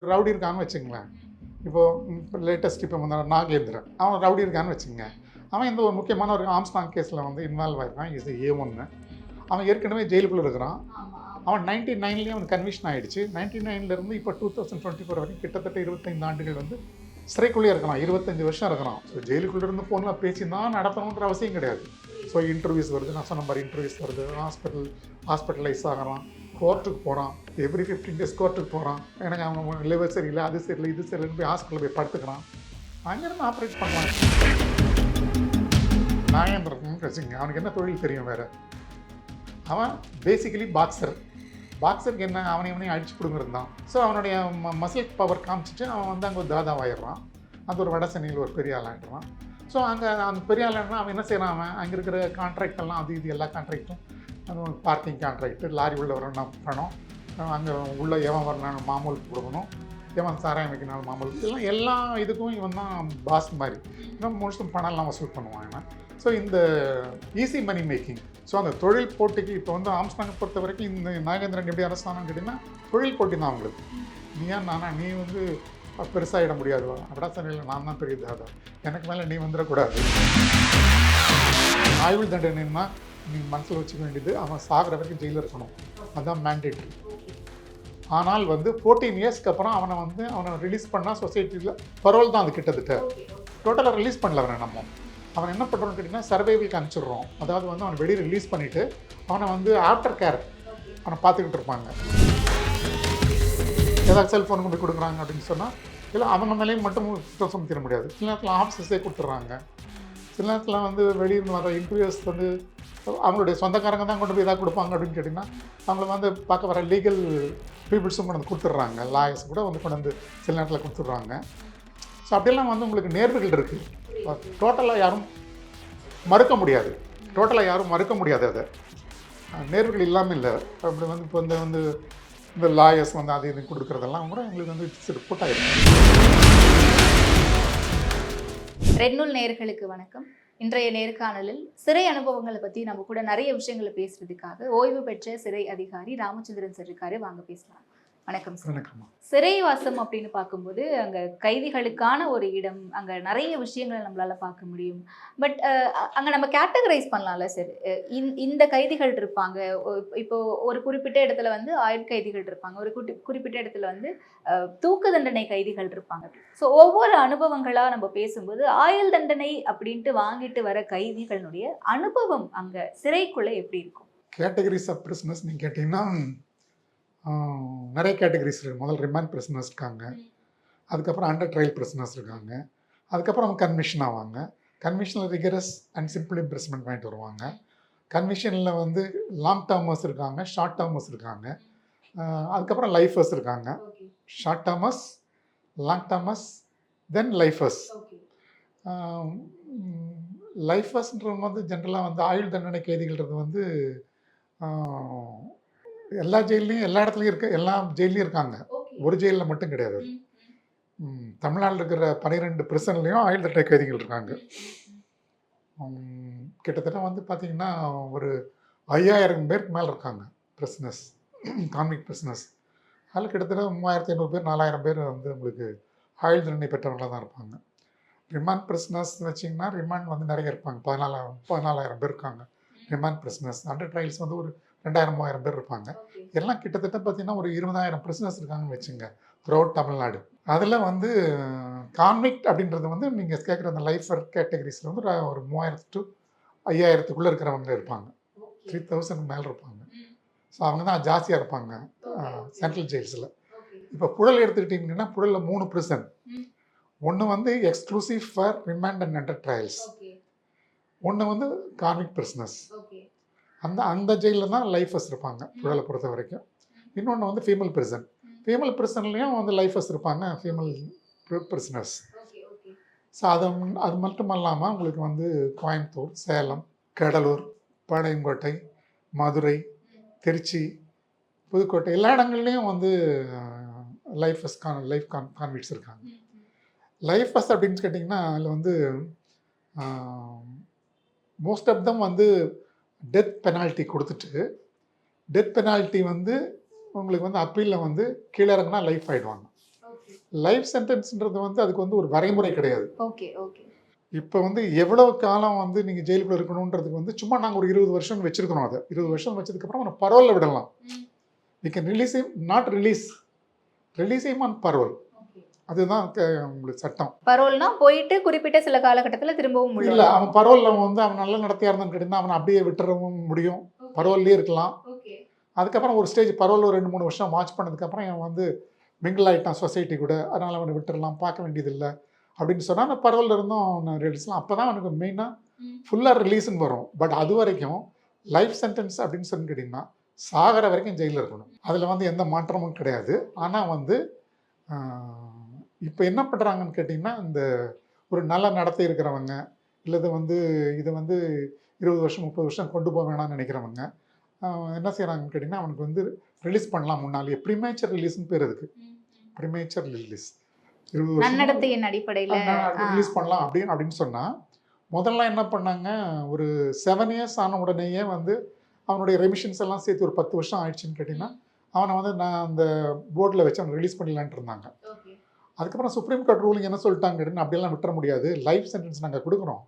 Rowdy இருக்கான்னு வச்சுங்களேன். இப்போ லேட்டஸ்ட் இப்போ வந்து நாகேந்திரன் அவன் ரவுடி இருக்கான்னு வச்சுங்க. அவன் இந்த ஒரு முக்கியமான ஒரு ஆம்ஸ்டாங் கேஸில் வந்து இன்வால்வ் ஆயிருக்கான். இது A1. அவன் ஏற்கனவே ஜெயிலுக்குள்ளே இருக்கிறான். அவன் 99லேயே அவன் கன்விஷன் ஆகிடுச்சு. 99லேருந்து இப்போ 2024 வரைக்கும் கிட்டத்தட்ட 25 ஆண்டுகள் வந்து சிறைக்குள்ளேயே இருக்கிறான். 25 வருஷம் இருக்கிறான். ஸோ ஜெயிலுக்குள்ளே இருந்து ஃபோனில் பேசி தான் நடத்தணுன்ற அவசியம் கிடையாது. ஸோ இன்டர்வியூஸ் வருது, நான் சொன்ன மாதிரி இன்டர்வியூஸ் வருது, ஹாஸ்பிட்டலைஸ் ஆகிறான், கோர்ட்டுக்கு போகிறான், எவ்ரி 15 days கோர்ட்டுக்கு போகிறான். எனக்கு அவன் லிவர் சரியில்லை, அது சரியில்லை, இது சரியில்லைன்னு போய் ஹாஸ்பிட்டலில் போய் படுத்துக்கிறான். அங்கேருந்து ஆப்ரேட் பண்ணுவான். நாகேந்திரன் வச்சுங்க, அவனுக்கு என்ன தொழில் தெரியும் வேறு? அவன் பேசிக்கலி பாக்ஸருக்கு என்ன அவனையும் அடிச்சு கொடுங்கிறது தான். ஸோ அவனுடைய மசில் பவர் காமிச்சிட்டு அவன் வந்து அங்கே ஒரு தாதாவாயிடுறான். அந்த ஒரு வட சென்னையில் ஒரு பெரிய ஆளாகிடுறான். ஸோ அங்கே அந்த பெரிய ஆளானா அவன் என்ன செய்கிறான்? அவன் அங்கே இருக்கிற கான்ட்ராக்ட் எல்லாம் அது இது எல்லா கான்ட்ராக்டும், பார்க்கிங் கான்ட்ராக்டு, லாரி உள்ள வரணும் பண்ணணும், அங்கே உள்ள எவன் வரணும் மாமூலுக்கு கொடுக்கணும், எவன் சாராயம் வைக்கணும் மாமூலுக்கு, எல்லா இதுக்கும் இவன் தான் பாஸ் மாதிரி. இன்னும் முழுசும் பணம்லாம் வசூல் பண்ணுவான் இவன். ஸோ இந்த ஈஸி மணி மேக்கிங். ஸோ அந்த தொழில் போட்டிக்கு இப்போ வந்து ஆம்ஸ்டாங்கை பொறுத்த வரைக்கும் இந்த நாகேந்திரன் எப்படி அரசாங்கம் கேட்டிங்கன்னா தொழில் போட்டி தான் அவங்களுக்கு. நீ வந்து பெருசாகிட முடியாது, அப்படின்னா சரி, நான் தான் பெரிய தாதா, எனக்கு மேலே நீ வந்துடக்கூடாது. ஆயுள் தண்டனைன்னா நீ மனசில் வச்சுக்க வேண்டியது அவன் சாகிற வரைக்கும் ஜெயிலில் இருக்கணும், அதுதான் மேண்டேட்ரி. ஆனால் வந்து 14 இயர்ஸ்க்கு அப்புறம் அவனை ரிலீஸ் பண்ணால் சொசைட்டியில் பரோல் தான். அது கிட்டத்தட்ட டோட்டலாக ரிலீஸ் பண்ணல அவன் என்ன பண்ணுறோன்னு கேட்டிங்கன்னா சர்வைவலுக்கு அனுப்பிச்சிடுறோம். அதாவது வந்து அவனை வெளியே ரிலீஸ் பண்ணிவிட்டு அவனை வந்து ஆஃப்டர் கேர் அவனை பார்த்துக்கிட்டு இருப்பாங்க. ஏதாவது செல்ஃபோன் கொண்டு கொடுக்குறாங்க அப்படின்னு சொன்னால் இல்லை அவங்க மேலேயும் மட்டும் குற்றம் சுமத்திட முடியாது. சில நேரத்தில் ஆஃபீஸஸே கொடுத்துட்றாங்க. சில நேரத்தில் வந்து வெளியிருந்து வர இன்டர்வியூஸ் வந்து அவங்களுடைய சொந்தக்காரங்க தான் கொண்டு போய் இதாக கொடுப்பாங்க அப்படின்னு கேட்டிங்கன்னா அவங்கள வந்து பார்க்க வர லீகல் பீப்புள்ஸும் கொண்டு வந்து கொடுத்துட்றாங்க. லாயர்ஸ் கூட வந்து கொண்டு வந்து சில நேரத்தில் கொடுத்துட்றாங்க. ஸோ அப்படியெல்லாம் வந்து உங்களுக்கு நேர்வுகள் இருக்குது. டோட்டலாக யாரும் மறுக்க முடியாது. அதை நேர்வுகள் இல்லாமல் இல்லை. அப்படி வந்து இப்போ வந்து இந்த லாயர்ஸ் வந்து அது இது கொடுக்குறதெல்லாம் கூட எங்களுக்கு வந்து ரிப்போர்ட் ஆகிடும். ரெட்நூல் நேயர்களுக்கு வணக்கம். இன்றைய நேர்காணலில் சிறை அனுபவங்களை பற்றி நம்ம கூட நிறைய விஷயங்களை பேசுறதுக்காக ஓய்வு பெற்ற சிறை அதிகாரி ராமச்சந்திரன் சார் இருக்காரு. வாங்க பேசலாம். வணக்கம் சார். சிறைவாசம் அப்படின்னு பார்க்கும்போது அங்கே கைதிகளுக்கான ஒரு இடம், அங்கே நிறைய விஷயங்களை நம்மளால பார்க்க முடியும். பட் அங்கே நம்ம கேட்டகரைஸ் பண்ணலாம்ல சார். இந்த கைதிகள் இருப்பாங்க, இப்போ ஒரு குறிப்பிட்ட இடத்துல வந்து ஆயுள் கைதிகள் இருப்பாங்க, ஒரு குறிப்பிட்ட இடத்துல வந்து தூக்கு தண்டனை கைதிகள் இருப்பாங்க. ஸோ ஒவ்வொரு அனுபவங்களாக நம்ம பேசும்போது ஆயுள் தண்டனை அப்படின்ட்டு வாங்கிட்டு வர கைதிகளுடைய அனுபவம் அங்கே சிறைக்குள்ளே எப்படி இருக்கும்? கேட்டகரிஸ் ஆஃப் பிரிசனர்ஸ் நீங்கள் கேட்டிங்கன்னா நிறைய கேட்டகரிஸ் இருக்குது. முதல் ரிமாண்ட் பிரிசனர்ஸ் இருக்காங்க, அதுக்கப்புறம் அண்டர் ட்ரையல் பிரிசனர்ஸ் இருக்காங்க, அதுக்கப்புறம் அவங்க கன்விஷன் ஆவாங்க. கன்விஷனில் ரிகரஸ் அண்ட் சிம்பிள் இம்ப்ரெஸ்மெண்ட் வாங்கிட்டு வருவாங்க. கன்விஷனில் வந்து லாங் டேர்மர்ஸ் இருக்காங்க, ஷார்ட் டேர்மர்ஸ் இருக்காங்க, அதுக்கப்புறம் லைஃபர்ஸ் இருக்காங்க. ஷார்ட் டேர்மர்ஸ், லாங் டேர்மர்ஸ், தென் லைஃபர்ஸ். லைஃபர்ஸ்ன்றது வந்து ஜென்ரலாக வந்து ஆயுள் தண்டனை கைதிகள்ன்றது வந்து எல்லா ஜெயிலையும் எல்லா இடத்துலையும் எல்லா ஜெயிலையும் இருக்காங்க. ஒரு ஜெயிலில் மட்டும் கிடையாது. தமிழ்நாட்டில் இருக்கிற 12 பிரிசன்லேயும் ஆயுள் தண்டனை கைதிகள் இருக்காங்க. கிட்டத்தட்ட வந்து பார்த்திங்கன்னா ஒரு 5000 பேருக்கு மேலே இருக்காங்க பிரிசனர்ஸ், கான்விக்ட் பிரிசனர்ஸ். அதில் கிட்டத்தட்ட 3500 பேர் 4000 பேர் வந்து உங்களுக்கு ஆயுள் தண்டனை பெற்றவங்களாக தான் இருப்பாங்க. ரிமாண்ட் பிரிசனர்ஸ் வச்சிங்கன்னா ரிமாண்ட் வந்து நிறைய இருப்பாங்க. 14,000 பேர் இருக்காங்க ரிமாண்ட் பிரிசனர்ஸ். அண்டர் ட்ரையல்ஸ் வந்து ஒரு 2000-3000 பேர் இருப்பாங்க. எல்லாம் கிட்டத்தட்ட பார்த்தீங்கன்னா ஒரு 20,000 பிரிசனர்ஸ் இருக்காங்கன்னு வச்சுங்க த்ரூஅவுட் தமிழ்நாடு. அதில் வந்து கான்விக்ட் அப்படின்றது வந்து நீங்கள் கேட்குற அந்த லைஃபர் கேட்டகரிஸில் வந்து ஒரு 3000 to 5000க்குள்ளே இருக்கிறவங்க இருப்பாங்க. 3000 மேலே இருப்பாங்க. ஸோ அவங்க தான் ஜாஸ்தியாக இருப்பாங்க சென்ட்ரல் ஜெயில்ஸில். இப்போ புழல் எடுத்துக்கிட்டிங்கன்னா புழலில் 3 பிரிசன். ஒன்று வந்து exclusive for remand and under trials, ஒன்று வந்து கான்விக்ட் பிரிசனர்ஸ். அந்த ஜெயிலில் தான் லைஃபர்ஸ் இருப்பாங்க புழலை பொறுத்த வரைக்கும். இன்னொன்று வந்து ஃபீமேல் பிரிசன்லேயும் வந்து லைஃபர்ஸ் இருப்பாங்க, ஃபீமேல் பிரிசனர்ஸ். ஸோ அது மட்டும் இல்லாமல் உங்களுக்கு வந்து கோயம்புத்தூர், சேலம், கடலூர், பாளையங்கோட்டை, மதுரை, திருச்சி, புதுக்கோட்டை எல்லா இடங்கள்லேயும் வந்து லைஃப் கான்விக்ட்ஸ் இருக்காங்க. லைஃபர்ஸ் அப்படின்னு கேட்டிங்கன்னா அதில் வந்து மோஸ்ட் ஆஃப் தம் வந்து டெத் பெனால்ட்டி கொடுத்துட்டு, டெத் பெனால்ட்டி வந்து உங்களுக்கு வந்து அப்பீலில் வந்து கீழே இறங்கினா லைஃப் ஆகிடுவாங்க. லைஃப் சென்டென்ஸ்ன்றது வந்து அதுக்கு வந்து ஒரு வரைமுறை கிடையாது. Okay okay. இப்போ வந்து எவ்வளவு காலம் வந்து நீங்கள் ஜெயிலுக்குள்ள இருக்கணுன்றதுக்கு வந்து சும்மா நாங்கள் ஒரு 20 வருஷம் வச்சிருக்கிறோம். அதை 20 வருஷம் வச்சதுக்கப்புறம் அவனை பரோலில் விடலாம். We can release him, not release him on parole. அதுதான் உங்களுக்கு சட்டம். பரோல்னா போயிட்டு குறிப்பிட்ட சில காலகட்டத்தில் திரும்பவும் இல்லை, அவன் பரோலில் வந்து அவன் நல்ல நடத்தையாக இருந்தான்னு கேட்டிங்கன்னா அவனை அப்படியே விட்டுறவும் முடியும், பரோல்லே இருக்கலாம். அதுக்கப்புறம் ஒரு ஸ்டேஜ் பரோல் ஒரு 2-3 வருஷம் வாட்ச் பண்ணதுக்கப்புறம் அவன் வந்து மிங்கிள் ஆகிட்டான் சொசைட்டி கூட, அதனால் அவனை விட்டுறலாம், பார்க்க வேண்டியதில்லை அப்படின்னு சொன்னால் அந்த பரோலில் இருந்தும் அவனை ரிலீஸ்லாம். அப்போ தான் அவனுக்கு மெயினாக ஃபுல்லாக ரிலீஸ்ன்னு வரும். பட் அது வரைக்கும் லைஃப் சென்டென்ஸ் அப்படின்னு சொல்லி கேட்டிங்கன்னா சாகிற வரைக்கும் ஜெயிலில் இருக்கணும். அதில் வந்து எந்த மாற்றமும் கிடையாது. ஆனால் வந்து இப்போ என்ன பண்ணுறாங்கன்னு கேட்டிங்கன்னா, இந்த ஒரு நல்ல நடத்தை இருக்கிறவங்க இல்லது வந்து இதை வந்து 20 வருஷம் 30 வருஷம் கொண்டு போக வேணாம்னு நினைக்கிறவங்க என்ன செய்கிறாங்கன்னு கேட்டிங்கன்னா, அவனுக்கு வந்து ரிலீஸ் பண்ணலாம் முன்னாலே. ப்ரிமேச்சர் ரிலீஸ்ன்னு பேர் அதுக்கு. ப்ரிமேச்சர் ரிலீஸ் 20 வருஷம் நன்னடத்தையின் அடிப்படையில் ரிலீஸ் பண்ணலாம் அப்படின்னு சொன்னால், முதல்ல என்ன பண்ணாங்க, ஒரு 7 இயர்ஸ் ஆன உடனேயே வந்து அவனுடைய ரெமிஷன்ஸ் எல்லாம் சேர்த்து ஒரு 10 வருஷம் ஆயிடுச்சுன்னு கேட்டிங்கன்னா அவனை வந்து நான் அந்த போர்டில் வச்சு அவனை ரிலீஸ் பண்ணிடலான்ட்டு இருந்தாங்க. அதுக்கப்புறம் சுப்ரீம் கோர்ட் ரூலிங் என்ன சொல்லிட்டாங்க கேட்டிங்கன்னா, அப்படியெல்லாம் விட்டுற முடியாது, லைஃப் சென்டென்ஸ் நாங்கள் கொடுக்குறோம்,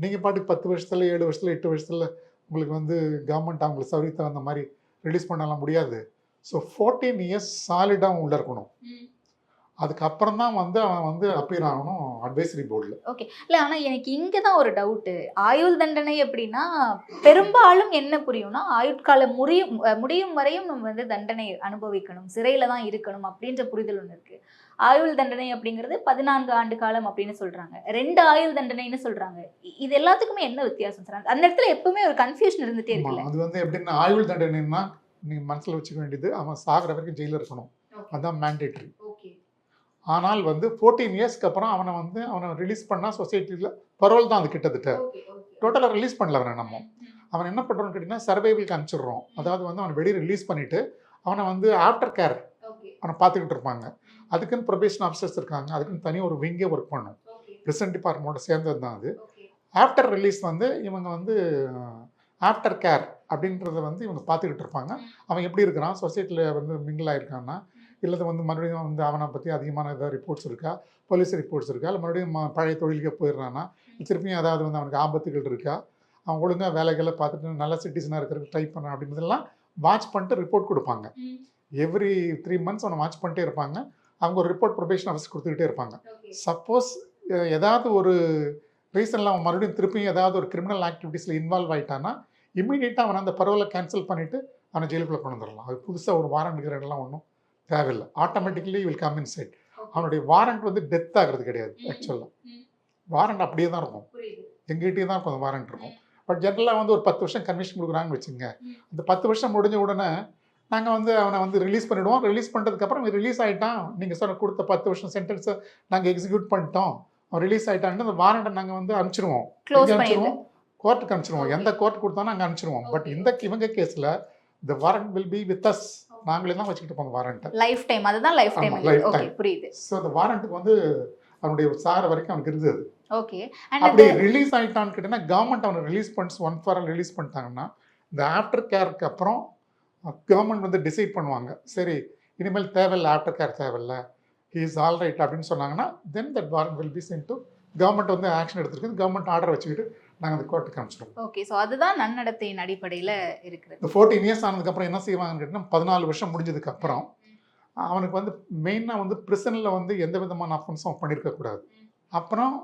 நீங்கள் பாட்டுக்கு 10 வருஷத்துல 7 வருஷத்துல 8 வருஷத்துல உங்களுக்கு வந்து கவர்மெண்ட் அவங்களுக்கு சௌகரியத்தை அந்த மாதிரி ரிலீஸ் பண்ணலாம் முடியாது. ஸோ 14 இயர்ஸ் சாலிடாக உள்ள இருக்கணும். அதுக்கப்புறம் தான் வந்து அவன் வந்து அப்பியர் ஆகணும் அட்வைசரி போர்டில். ஓகே. இல்லை, ஆனால் எனக்கு இங்கே தான் ஒரு டவுட்டு. ஆயுள் தண்டனை அப்படின்னா பெரும்பாலும் என்ன புரியும்னா, ஆயுட்காலம் முடியும் வரையும் நம்ம வந்து தண்டனை அனுபவிக்கணும், சிறையில் தான் இருக்கணும் அப்படின்ற புரிதல் ஒன்று இருக்குது. ஆயுள் தண்டனை அப்படிங்கிறது 14 ஆண்டு காலம் அப்படின்னு சொல்கிறாங்க, 2 ஆயுள் தண்டனைன்னு சொல்கிறாங்க. இது எல்லாத்துக்குமே என்ன வித்தியாசம் சொல்கிறாங்க? அந்த இடத்துல எப்பவுமே ஒரு கன்ஃபியூஷன் இருந்துகிட்டே இருக்குல்ல. அது வந்து எப்படின்னா, ஆயுள் தண்டனைன்னா நீங்கள் மனசில் வச்சுக்க வேண்டியது அவன் சாகிற வரைக்கும் ஜெயிலில் இருக்கணும், அதுதான் மேண்டேட்ரி. ஆனால் வந்து 14 இயர்ஸ்க்கு அப்புறம் அவனை ரிலீஸ் பண்ணால் சொசைட்டியில் பரோல் தான் அது கிட்டத்தட்ட. டோட்டலாக ரிலீஸ் பண்ணல அவனை. அவன் என்ன பண்ணுறோன்னு கேட்டிங்கன்னா சர்வைவலுக்கு அனுப்பிச்சிடுறோம். அதாவது வந்து அவனை வெளியே ரிலீஸ் பண்ணிவிட்டு அவனை வந்து ஆஃப்டர் கேர் அவனை பார்த்துக்கிட்டு இருப்பாங்க. அதுக்குன்னு ப்ரொபேஷன் ஆஃபீஸர்ஸ் இருக்காங்க, அதுக்குன்னு தனியாக ஒரு விங்கே ஒர்க் பண்ணும். ப்ரிசன்ட் டிபார்ட்மெண்ட்டோட சேர்ந்தது தான் அது. ஆஃப்டர் ரிலீஸ் வந்து இவங்க வந்து ஆஃப்டர் கேர் அப்படின்றத வந்து இவங்க பார்த்துக்கிட்டு இருப்பாங்க. அவன் எப்படி இருக்கிறான், சொசைட்டியில் வந்து மிங்கிள் ஆகிருக்கான்னா, இல்லது வந்து மறுபடியும் வந்து அவனை பற்றி அதிகமான ஏதாவது ரிப்போர்ட்ஸ் இருக்கா, போலீஸ் ரிப்போர்ட்ஸ் இருக்கா, இல்லை மறுபடியும் பழைய தொழிலுக்கே போயிடுறான்னா, திருப்பியும் ஏதாவது வந்து அவனுக்கு ஆபத்துகள் இருக்கா, அவன் ஒழுங்காக வேலைகளை பார்த்துட்டு நல்ல சிட்டிசனாக இருக்கிறதுக்கு ட்ரை பண்ண அப்படின்றதெல்லாம் வாட்ச் பண்ணிட்டு ரிப்போர்ட் கொடுப்பாங்க. எவ்ரி 3 months அவனை வாட்ச் பண்ணிட்டே இருப்பாங்க. அவங்க ஒரு ரிப்போர்ட் ப்ரொபேஷன் ஆஃபீஸ் கொடுத்துக்கிட்டே இருப்பாங்க. சப்போஸ் ஏதாவது ஒரு ரீசனில் அவன் மறுபடியும் திருப்பியும் ஏதாவது ஒரு கிரிமினல் ஆக்டிவிட்டீஸில் இன்வால்வ் ஆகிட்டான்னா இமீடியட்டாக அவனை அந்த பரோலை கேன்சல் பண்ணிவிட்டு அவனை ஜெயிலுக்குள்ளே கொண்டு வந்துடலாம். அது புதுசாக ஒரு வாரண்ட் இருக்கிறதெல்லாம் ஒன்றும் தேவையில்லை. Automatically will come in sight. அவனுடைய வாரண்ட் வந்து டெத் ஆகிறது கிடையாது. ஆக்சுவலாக வாரண்ட் அப்படியே தான் இருக்கும், எங்கிட்டே தான் இருக்கும் அந்த வாரண்ட் இருக்கும். பட் ஜென்ரலாக வந்து ஒரு 10 வருஷம் கன்விஷன் கொடுக்குறாங்கன்னு வச்சுங்க, அந்த 10 வருஷம் முடிஞ்ச உடனே நாங்கள் வந்து அவனை வந்து ரிலீஸ் பண்ணிவிடுவோம். ரிலீஸ் பண்ணுறதுக்கப்புறம் ரிலீஸ் ஆகிட்டான், நீங்கள் சொன்ன கொடுத்த 10 வருஷம் சென்டென்ஸை நாங்கள் எக்ஸிக்யூட் பண்ணிட்டோம், அவன் ரிலீஸ் ஆகிட்டான்னு அந்த வாரண்ட்டை நாங்கள் வந்து அனுப்பிச்சிடுவோம், கோர்ட்டுக்கு அனுப்பிச்சிடுவோம். எந்த கோர்ட் கொடுத்தாலும் நாங்கள் அனுப்பிச்சிடுவோம். பட் இவங்க கேஸில் the warrant will be with us. நாங்களே தான் வச்சுக்கிட்டு போன வாரண்ட்டை லைஃப் டைம். அதுதான் லைஃப் டைம். ஓகே, புரியுது. ஸோ அந்த வாரண்ட்டுக்கு வந்து அவனுடைய சாகிற வரைக்கும் அவனுக்கு இருந்தது. ஓகே. அப்படி ரிலீஸ் ஆகிட்டான்னு கேட்டிங்கன்னா கவர்மெண்ட் அவனை ரிலீஸ் பண்ணி ஒன் ஃபார் ஆல் ரிலீஸ் பண்ணிட்டாங்கன்னா இந்த ஆஃப்டர் கேருக்கு அப்புறம் கவர்மெண்ட் வந்து டிசைட் பண்ணுவாங்க, சரி இனிமேல் தேவையில்லை, ஆஃப்டர் கேர் தேவையில்லை, ஹி இஸ் ஆல் ரைட் அப்படின்னு சொன்னாங்கன்னா then that warrant will be sent to government. வந்து ஆக்ஷன் எடுத்துருக்கு, கவர்மெண்ட் ஆர்டர் வச்சுக்கிட்டு நாங்கள் அந்த கோர்ட்டுக்கு அனுப்பிச்சிடுவோம். ஓகே. ஸோ அதுதான் நன்னடத்தையின் அடிப்படையில் இருக்கிறது. இந்த 14 இயர்ஸ் ஆனதுக்கப்புறம் என்ன செய்வாங்கன்னு கேட்டிங்கன்னா 14 வருஷம் முடிஞ்சதுக்கப்புறம் அவனுக்கு வந்து மெயினாக வந்து ப்ரிசனில் வந்து எந்த விதமான அஃபென்ஸும் பண்ணியிருக்கக்கூடாது. அப்புறம்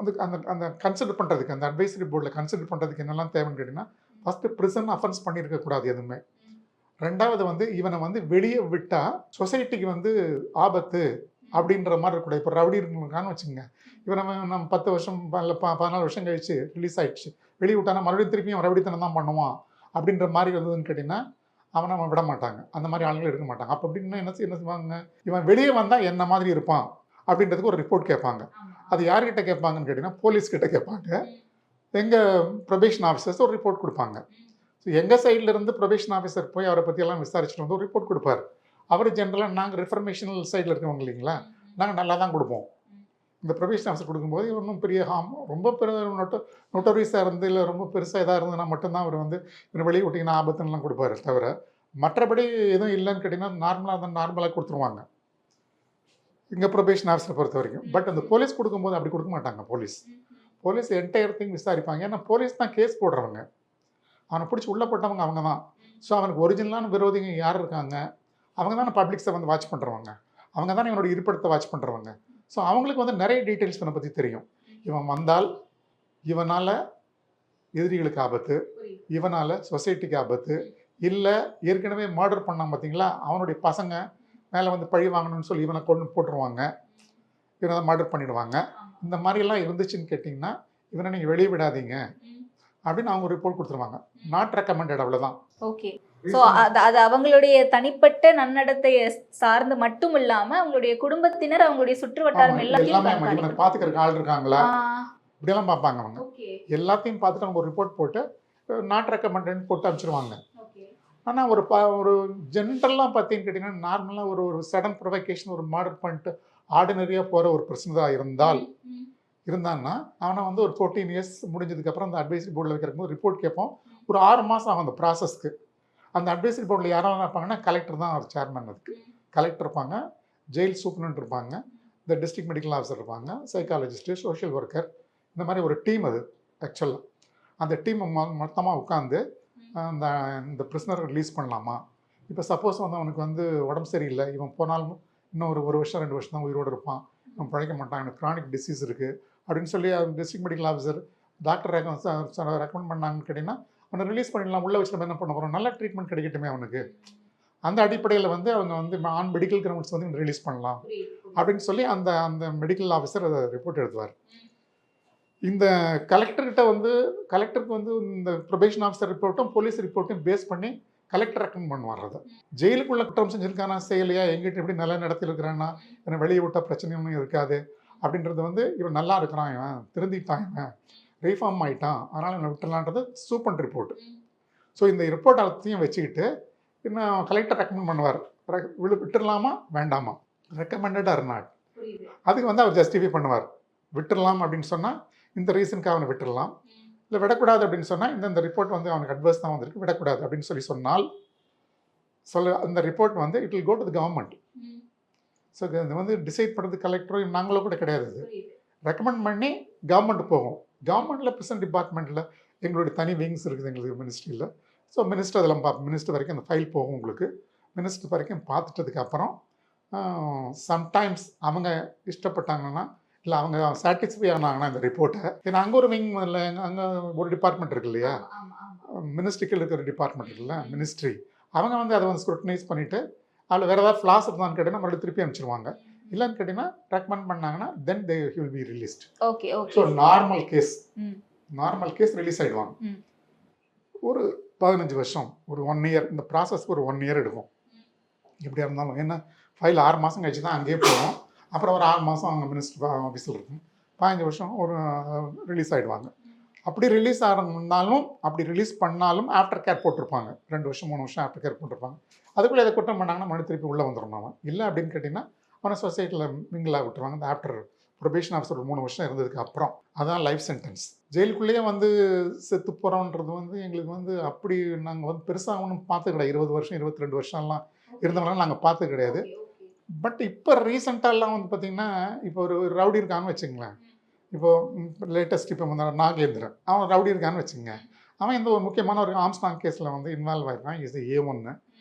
அதுக்கு அந்த அந்த கன்சிடர் பண்ணுறதுக்கு அந்த அட்வைசரி போர்டில் கன்சிடர் பண்ணுறதுக்கு என்னெல்லாம் தேவைன்னு கேட்டிங்கன்னா ஃபஸ்ட்டு ப்ரிசன் அஃபென்ஸ் பண்ணியிருக்கக்கூடாது எதுவுமே. ரெண்டாவது வந்து இவனை வந்து வெளியே விட்டால் சொசைட்டிக்கு வந்து ஆபத்து அப்படின்ற மாதிரி இருக்கக்கூடாது. இப்போ ரவுடி இருக்கான்னு வச்சுக்கோங்க, இவன் நம்ம 10 வருஷம் இல்லை 14 வருஷம் கழிச்சு ரிலீஸ் ஆகிடுச்சு, வெளியே விட்டானா மறுபடியும் திருப்பியும் அவன் ரவுடித்தனம் தான் பண்ணுவான் அப்படின்ற மாதிரி வந்ததுன்னு கேட்டிங்கன்னா அவனை விட மாட்டாங்க, அந்த மாதிரி ஆளுங்களும் எடுக்க மாட்டாங்க. அப்போ அப்படின்னா என்ன செய்வாங்க, இவன் வெளியே வந்தால் என்ன மாதிரி இருப்பான் அப்படின்றதுக்கு ஒரு ரிப்போர்ட் கேட்பாங்க. அது யார்கிட்ட கேட்பாங்கன்னு கேட்டிங்கன்னா போலீஸ்கிட்ட கேட்பாங்க. எங்கள் ப்ரொபேஷன் ஆஃபீஸர்ஸ் ஒரு ரிப்போர்ட் கொடுப்பாங்க. ஸோ எங்கள் சைட்லேருந்து ப்ரொபேஷன் ஆஃபீஸர் போய் அவரை பற்றியெல்லாம் விசாரிச்சுட்டு வந்து ஒரு ரிப்போர்ட் கொடுப்பார். அவர் ஜென்ரலாக நாங்கள் ரிஃபர்மேஷனல் சைடில் இருக்கவங்க இல்லைங்களா, நாங்கள் நல்லா தான் கொடுப்போம். இந்த ப்ரொபேஷன் ஆஃபீஸர் கொடுக்கும்போது ஒன்றும் பெரிய ரொம்ப நோட்டோரியஸாக இருந்து இல்லை ரொம்ப பெருசாக இதாக இருந்ததுன்னா மட்டும்தான் அவர் வந்து வெளியே விட்டிங்கன்னா ஆபத்துன்னெலாம் கொடுப்பாரு. தவிர மற்றபடி எதுவும் இல்லைன்னு கேட்டிங்கன்னா நார்மலாக கொடுத்துருவாங்க. இங்கே ப்ரொபேஷன் ஆஃபீஸரை பொறுத்த வரைக்கும். பட் அந்த போலீஸ் கொடுக்கும்போது அப்படி கொடுக்க மாட்டாங்க. போலீஸ் என்டையர் திங் விசாரிப்பாங்க. ஏன்னா போலீஸ் தான் கேஸ் போடுறவங்க. அவனை பிடிச்சி உள்ளே போட்டவங்க அவங்க தான். ஸோ அவனுக்கு ஒரிஜினலான விரோதிங்க யார் இருக்காங்க, அவங்க தானே பப்ளிக்ஸை வந்து வாட்ச் பண்ணுறவங்க, அவங்க தானே இவனோட இருப்பிடத்தை வாட்ச் பண்ணுறவங்க. ஸோ அவங்களுக்கு வந்து நிறைய டீட்டெயில்ஸ் இவனை பற்றி தெரியும். இவன் வந்தால் இவனால் எதிரிகளுக்கு ஆபத்து, இவனால் சொசைட்டிக்கு ஆபத்து, இல்லை ஏற்கனவே மர்டர் பண்ணான் பார்த்தீங்களா, அவனுடைய பசங்க மேலே வந்து பழி வாங்கணும்னு சொல்லி இவனை கொண்டு போட்டுருவாங்க, இவனை மர்டர் பண்ணிடுவாங்க. இந்த மாதிரிலாம் இருந்துச்சுன்னு கேட்டிங்கன்னா இவனை நீங்கள் வெளியே விடாதீங்க அப்படின்னு அவங்க ரிப்போர்ட் கொடுத்துருவாங்க. நாட் ரெக்கமெண்டட், அவ்வளோதான். ஓகே. ஸோ அது அவங்களுடைய தனிப்பட்ட நன்னடத்தையை சார்ந்து மட்டும் இல்லாமல் அவங்களுடைய குடும்பத்தினர், அவங்களுடைய சுற்று வட்டாரம் எல்லாமே இவனை பார்த்துக்கிறதுக்கு ஆள் இருக்காங்களா இப்படியெல்லாம் பார்ப்பாங்க. அவங்க எல்லாத்தையும் பார்த்துட்டு அவங்க ஒரு ரிப்போர்ட் போட்டு நாட் ரெக்கமெண்டட்னு போட்டு அனுப்பிச்சிருவாங்க. ஆனால் ஒரு ஜென்ரலாக பார்த்தீங்கன்னு கேட்டிங்கன்னா நார்மலாக ஒரு சடன் ப்ரொவகேஷன் ஒரு மர்டர் பண்ணிட்டு ஆர்டினரியாக போகிற ஒரு பிரச்சனை இருந்தான்னா அவனை வந்து ஒரு 14 இயர்ஸ் முடிஞ்சதுக்கப்புறம் அந்த அட்வைசரி போர்டில் வைக்கிறப்போ ரிப்போர்ட் கேட்போம். ஒரு 6 மாதம் ஆகும் அந்த ப்ராசஸ்க்கு. அந்த அட்வைசரி போர்டில் யாரெல்லாம் இருப்பாங்கன்னா கலெக்டர் தான் அவர் சேர்மன். அதுக்கு கலெக்டர் இருப்பாங்க, ஜெயில் சூப்பரண்ட் இருப்பாங்க, இந்த டிஸ்ட்ரிக்ட் மெடிக்கல் ஆஃபீஸர் இருப்பாங்க, சைக்காலஜிஸ்ட்டு, சோஷியல் ஒர்க்கர், இந்த மாதிரி ஒரு டீம். அது ஆக்சுவலாக அந்த டீமை மொத்தமாக உட்காந்து இந்த பிரிசனரை ரிலீஸ் பண்ணலாமா, இப்போ சப்போஸ் வந்து அவனுக்கு வந்து உடம்பு சரியில்லை, இவன் போனாலும் இன்னும் ஒரு வருஷம் 2 வருஷம் தான் உயிரோடு இருப்பான், இவன் பிழைக்க மாட்டான், எனக்கு க்ரானிக் டிசீஸ் இருக்குது அப்படின்னு சொல்லி district medical officer doctor recommend பண்ணாங்கன்னு கேட்டிங்கன்னா அவனை ரிலீஸ் பண்ணிடலாம். உள்ளே வச்சு நம்ம என்ன பண்ண போகிறோம், நல்ல ட்ரீட்மெண்ட் கிடைக்கட்டுமே அவனுக்கு. அந்த அடிப்படையில் வந்து அவங்க வந்து ஆன் மெடிக்கல் கிரவுண்ட்ஸ் வந்து ரிலீஸ் பண்ணலாம் அப்படின்னு சொல்லி அந்த மெடிக்கல் ஆஃபீஸர் அதை ரிப்போர்ட் எழுதுவார். இந்த கலெக்டருக்கு வந்து இந்த ப்ரொபேஷன் ஆஃபீஸர் ரிப்போர்ட்டும் போலீஸ் ரிப்போர்ட்டும் பேஸ் பண்ணி கலெக்டர் ரெக்கமெண்ட் பண்ணுவார். அதை ஜெயிலுக்குள்ள குற்றம் செஞ்சுருக்கானா, செய்யலையா, எங்கிட்ட எப்படி நல்லா நடத்திருக்கிறான்னா, இவனை வெளியே விட்டால் பிரச்சனை ஒன்றும் இருக்காது அப்படின்றது வந்து இவன் நல்லா இருக்கிறான், இவன் திருந்திட்டான், இவன் ரீஃபார்ம் ஆகிட்டான், அதனால் இவனை விட்டுலான்றது சூப்பர் ரிப்போர்ட். ஸோ இந்த ரிப்போர்ட் எல்லாத்தையும் வச்சுக்கிட்டு இன்னும் கலெக்டர் ரெக்கமெண்ட் பண்ணுவார், விட்டுடலாமா வேண்டாமா, ரெக்கமெண்டட் ஆர் நாட். அதுக்கு வந்து அவர் ஜஸ்டிஃபை பண்ணுவார். விட்டுடலாம் அப்படின்னு சொன்னால் இந்த ரீசனுக்கு அவனை விட்டுடலாம், இல்லை விடக்கூடாது அப்படின்னு சொன்னால் இந்த ரிப்போர்ட் வந்து அவனுக்கு அட்வைஸ் தான் வந்திருக்கு, விடக்கூடாது அப்படின்னு சொன்னால் அந்த ரிப்போர்ட் வந்து it will go to the government. So இது வந்து டிசைட் பண்ணுறது கலெக்டரோ நாங்களோ கூட கிடையாது. இது ரெக்கமெண்ட் பண்ணி கவர்மெண்ட் போகும். கவர்மெண்ட்டில் ப்ரெசன்ட் டிபார்ட்மெண்ட்டில் எங்களுடைய தனி விங்ஸ் இருக்குது எங்களுக்கு மினிஸ்ட்ரியில். ஸோ மினிஸ்டர் அதெல்லாம் மினிஸ்டர் வரைக்கும் அந்த ஃபைல் போகும் உங்களுக்கு. மினிஸ்டர் வரைக்கும் பார்த்துட்டதுக்கப்புறம் சம்டைம்ஸ் அவங்க இஷ்டப்பட்டாங்கன்னா, இல்லை அவங்க சாட்டிஸ்ஃபை ஆனாங்கன்னா இந்த ரிப்போர்ட்டை, ஏன்னா அங்கே ஒரு விங் இல்லை, அங்கே ஒரு டிபார்ட்மெண்ட் இருக்கு இல்லையா, மினிஸ்ட்ரிக்கில் இருக்கிற டிபார்ட்மெண்ட் இருக்குல்ல, மினிஸ்ட்ரி, அவங்க வந்து அதை வந்து ஸ்க்ரூட்டனைஸ் பண்ணிவிட்டு அதில் வேறு ஏதாவது ஃப்ளாஸ் இருந்தான்னு கேட்டிங்கன்னா மறுபடியும் திருப்பி அனுப்பிச்சிருவாங்க. இல்லைன்னு கேட்டிங்கன்னா ரெக்கமெண்ட் பண்ணாங்கன்னா then they will be released. Okay okay. So normal case release ஆகிடுவாங்க. ஒரு 15 வருஷம், ஒரு 1 இயர், இந்த ப்ராசஸ்க்கு ஒரு 1 இயர் எடுக்கும் எப்படியா இருந்தாலும். ஏன்னா ஃபைல் 6 மாதம் கழிச்சு தான் அங்கேயே போகும். அப்புறம் ஒரு 6 மாதம் அவங்க மினிஸ்டர் ஆஃபீஸில் இருக்கும். 15 வருஷம் ஒரு ரிலீஸ் ஆகிடுவாங்க. அப்படி ரிலீஸ் ஆகணும்னாலும், அப்படி ரிலீஸ் பண்ணாலும் ஆஃப்டர் கேர் போட்டிருப்பாங்க. 2 வருஷம் 3 வருஷம் ஆஃப்டர் கேர் போட்டிருப்பாங்க. அதுக்குள்ளே எதை குற்றம் பண்ணாங்கன்னா மறுபடியும் திருப்பி உள்ளே வந்துடும். அவன் இல்லை அப்படின்னு கேட்டிங்கன்னா அவனை சொசைட்டியில் மிங்கிளாக விட்டுருவாங்க. இந்த ஆஃப்டர் ப்ரொபேஷன் ஆஃபீஸர் 3 வருஷம் இருந்ததுக்கு அப்புறம் அதான் லைஃப் சென்டென்ஸ். ஜெயிலுக்குள்ளேயே வந்து செத்து போகிறோன்றது வந்து எங்களுக்கு வந்து அப்படி நாங்கள் வந்து பெருசாக ஒன்றும் பார்த்து கிடையாது. 20 வருஷம் 22 வருஷம்லாம் இருந்தவங்களாம் நாங்கள் பார்த்து கிடையாது. பட் இப்போ ரீசெண்டாலாம் வந்து பார்த்திங்கன்னா, இப்போ ஒரு ரவுடி இருக்கான்னு வச்சுங்களேன். இப்போது லேட்டஸ்ட் இப்போ வந்து நாகேந்திரன், அவன் ரவுடி இருக்கான்னு வச்சுங்க. அவன் இந்த ஒரு முக்கியமான ஒரு ஆம்ஸ்டாங் கேஸில் வந்து இன்வால்வ் ஆகிருக்கான். Is A1.